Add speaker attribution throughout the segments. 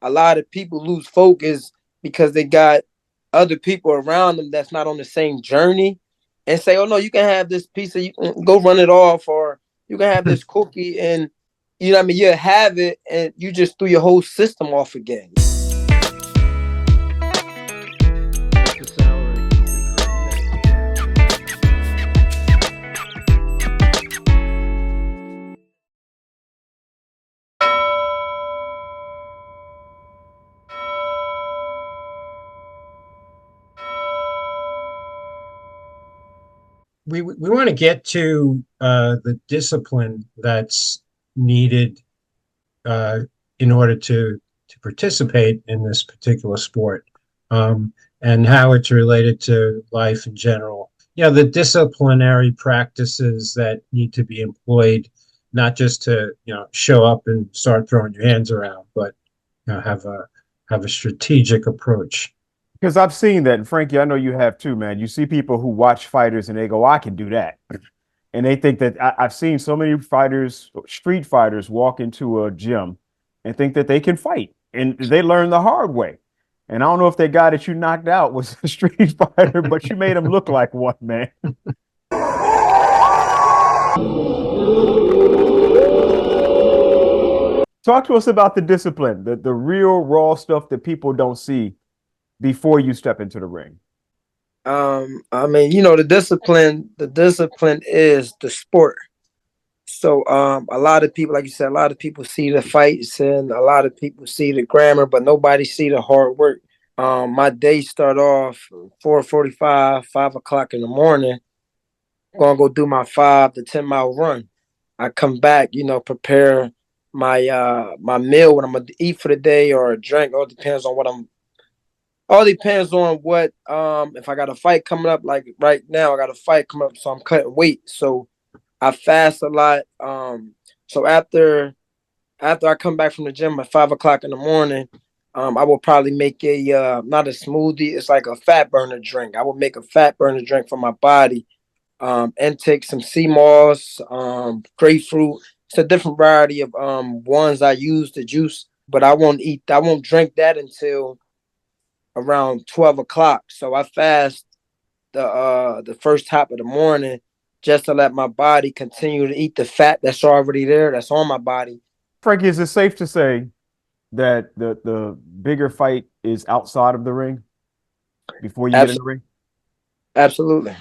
Speaker 1: a lot of people lose focus because they got other people around them that's not on the same journey, and say, "Oh no, you can have this piece of you can go run it off, or you can have this cookie," and you know what I mean. You have it, and you just threw your whole system off again.
Speaker 2: We want to get to the discipline that's needed uh, in order to participate in this particular sport, and how it's related to life in general. The disciplinary practices that need to be employed, not just to show up and start throwing your hands around, but have a strategic approach.
Speaker 3: Because I've seen that, and Frankie, I know you have too, man. You see people who watch fighters and they go, "I can do that," and they think that I've seen so many fighters, street fighters, walk into a gym and think that they can fight, and they learn the hard way. And I don't know if that guy that you knocked out was a street fighter, but you made him look like one, man. Talk to us about the discipline, the real raw stuff that people don't see before you step into the ring.
Speaker 1: I mean, the discipline is the sport. So a lot of people, like you said, a lot of people see the fights and a lot of people see the grammar, but nobody see the hard work. My day start off 4:45, 5 o'clock in the morning. Gonna go do my 5 to 10 mile run. I come back, prepare my meal, what I'm gonna eat for the day, or a drink. All depends on what if I got a fight coming up. Like right now, I got a fight coming up, so I'm cutting weight. So I fast a lot. So after I come back from the gym at 5 o'clock in the morning, I will probably make a not a smoothie. It's like a fat burner drink. I will make a fat burner drink for my body, and take some sea moss, grapefruit. It's a different variety of ones I use the juice, but I won't drink that until around 12 o'clock. So I fast the first half of the morning just to let my body continue to eat the fat that's already there, that's on my body.
Speaker 3: Frankie, is it safe to say that the bigger fight is outside of the ring before you get in the ring?
Speaker 1: Absolutely.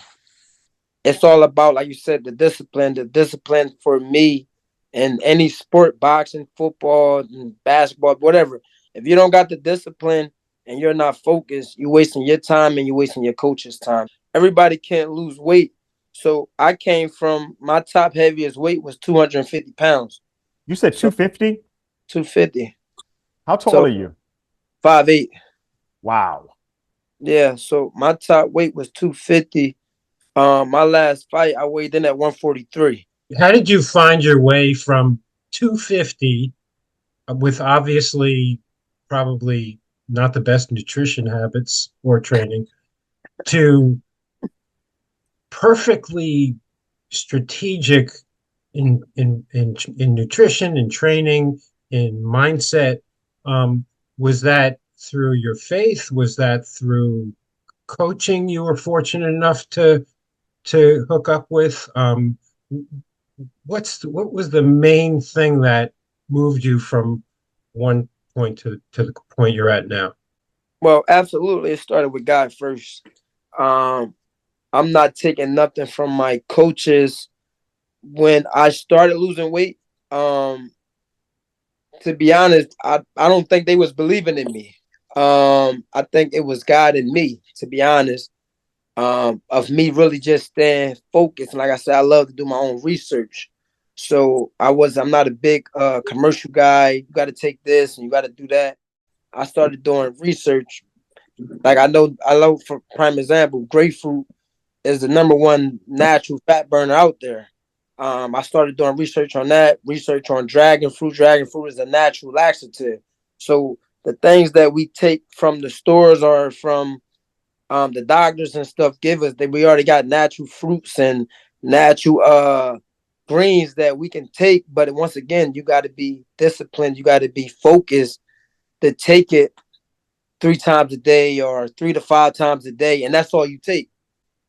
Speaker 1: It's all about, like you said, the discipline. The discipline for me in any sport, boxing, football, and basketball, whatever. If you don't got the discipline and you're not focused, you're wasting your time and you're wasting your coach's time. Everybody can't lose weight. So I came from, my top heaviest weight was 250 pounds.
Speaker 3: You said
Speaker 1: So
Speaker 3: 250?
Speaker 1: 250.
Speaker 3: How tall
Speaker 1: So
Speaker 3: are you?
Speaker 1: 5'8".
Speaker 3: Wow.
Speaker 1: Yeah. So my top weight was 250. My last fight, I weighed in at 143.
Speaker 2: How did you find your way from 250, with obviously probably not the best nutrition habits or training, to perfectly strategic in nutrition and training, in mindset? Was that through your faith? Was that through coaching you were fortunate enough to hook up with? What was the main thing that moved you from one point to the point you're at now?
Speaker 1: Well, absolutely. It started with God first. Um, I'm not taking nothing from my coaches. When I started losing weight, to be honest, I don't think they was believing in me. I think it was God in me, to be honest. Of me really just staying focused. And like I said, I love to do my own research. So I'm not a big commercial guy. You got to take this and you got to do that. I started doing research. Like I know for prime example, grapefruit is the number one natural fat burner out there. I started doing research on that, research on dragon fruit. Dragon fruit is a natural laxative. So the things that we take from the stores or from the doctors and stuff give us, that we already got natural fruits and natural greens that we can take. But once again, you got to be disciplined. You got to be focused to take it 3 times a day or 3 to 5 times a day, and that's all you take.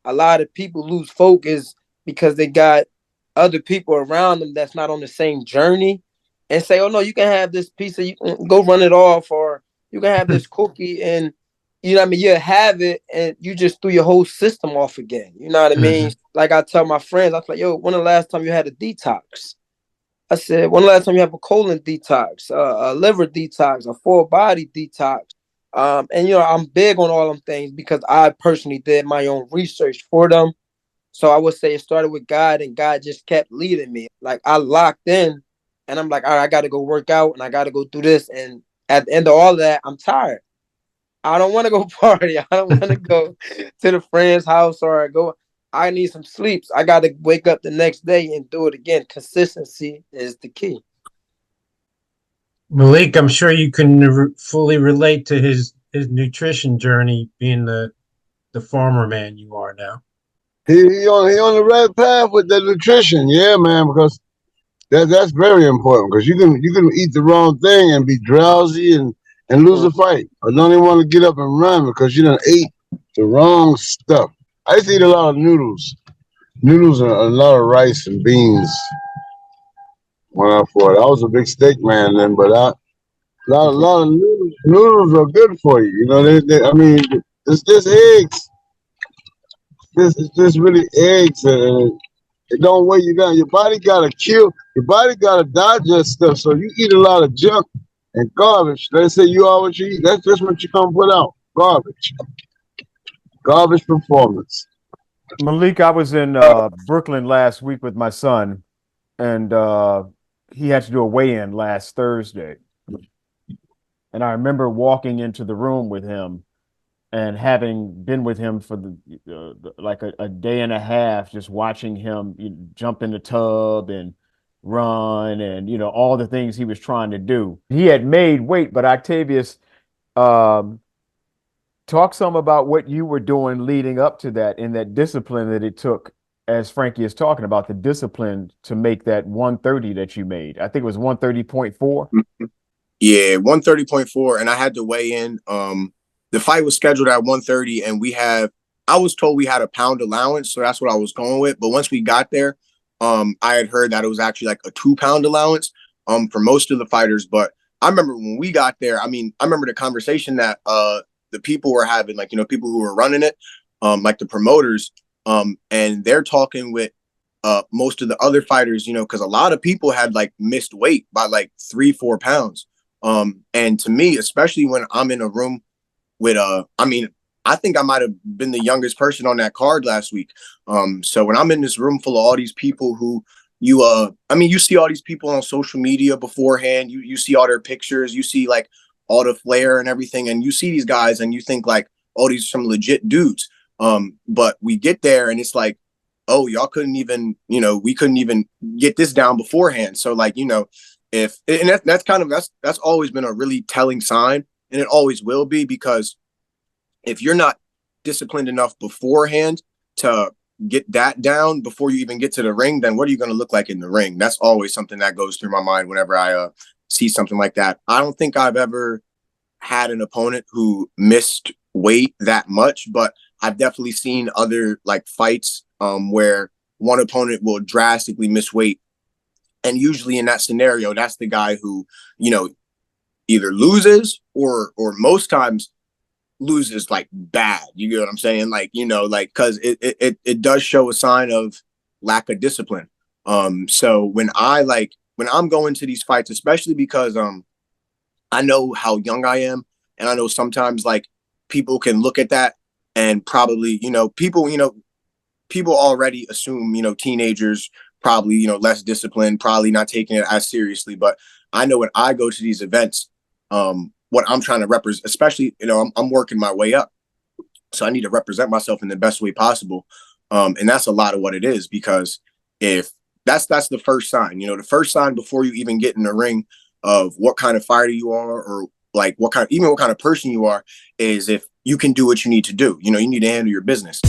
Speaker 1: A lot of people lose focus because they got other people around them that's not on the same journey, and say, "Oh no, you can have this piece of, you can go run it off, or you can have this cookie," and you know what I mean. You have it, and you just threw your whole system off again. You know what I mean? Like I tell my friends, I was like, "Yo, when the last time you had a detox?" I said, "When the last time you have a colon detox, a liver detox, a full body detox?" And you know, I'm big on all them things because I personally did my own research for them. So I would say it started with God, and God just kept leading me. Like I locked in, and I'm like, all right, I got to go work out, and I got to go do this. And at the end of all of that, I'm tired. I don't want to go party. I don't want to go to the friend's house or go. I need some sleeps. I got to wake up the next day and do it again. Consistency is the key.
Speaker 2: Malik, I'm sure you can fully relate to his nutrition journey, being the farmer man you are now.
Speaker 4: He on the right path with the nutrition, yeah, man, because that's very important, because you can eat the wrong thing and be drowsy and lose a fight, or don't even want to get up and run because you done ate the wrong stuff. I used to eat a lot of noodles and a lot of rice and beans when I fought. I was a big steak man then, but a lot of noodles are good for you. You know, I mean, it's just eggs. It's just really eggs, and it don't weigh you down. Your body gotta digest stuff. So you eat a lot of junk and garbage. They say you are what you eat. That's just what you come put out. Garbage performance.
Speaker 3: Malik, I was in Brooklyn last week with my son, and he had to do a weigh-in last Thursday. And I remember walking into the room with him and having been with him for like a day and a half, just watching him jump in the tub and run and, all the things he was trying to do. He had made weight, but Octavius, talk some about what you were doing leading up to that, and that discipline that it took, as Frankie is talking about, the discipline to make that 130 that you made. I think it was 130.4.
Speaker 5: Yeah, 130.4, and I had to weigh in. The fight was scheduled at 130, and I was told we had a pound allowance, so that's what I was going with. But once we got there, I had heard that it was actually like a 2-pound allowance for most of the fighters. But I remember when we got there, I remember the conversation that the people were having, like, people who were running it, like the promoters, and they're talking with most of the other fighters, because a lot of people had like missed weight by like 3-4 pounds. And to me, especially when I'm in a room with I think I might have been the youngest person on that card last week. So when I'm in this room full of all these people who you see all these people on social media beforehand, you see all their pictures, you see like all the flair and everything, and you see these guys and you think like, oh, these are some legit dudes. But we get there and it's like, oh, y'all couldn't even, we couldn't even get this down beforehand. So like, that's always been a really telling sign, and it always will be, because if you're not disciplined enough beforehand to get that down before you even get to the ring, then what are you going to look like in the ring? That's always something that goes through my mind whenever I see something like that. I don't think I've ever had an opponent who missed weight that much, but I've definitely seen other like fights where one opponent will drastically miss weight. And usually in that scenario, that's the guy who, either loses or most times loses like bad. You get what I'm saying? Like, because it does show a sign of lack of discipline. So when I'm going to these fights, especially because I know how young I am, and I know sometimes like people can look at that and probably, people already assume, teenagers probably, less disciplined, probably not taking it as seriously. But I know when I go to these events, what I'm trying to represent, especially, I'm working my way up. So I need to represent myself in the best way possible. And that's a lot of what it is, because if that's the first sign, the first sign before you even get in the ring of what kind of fighter you are, or like what kind of person you are, is if you can do what you need to do. You need to handle your business.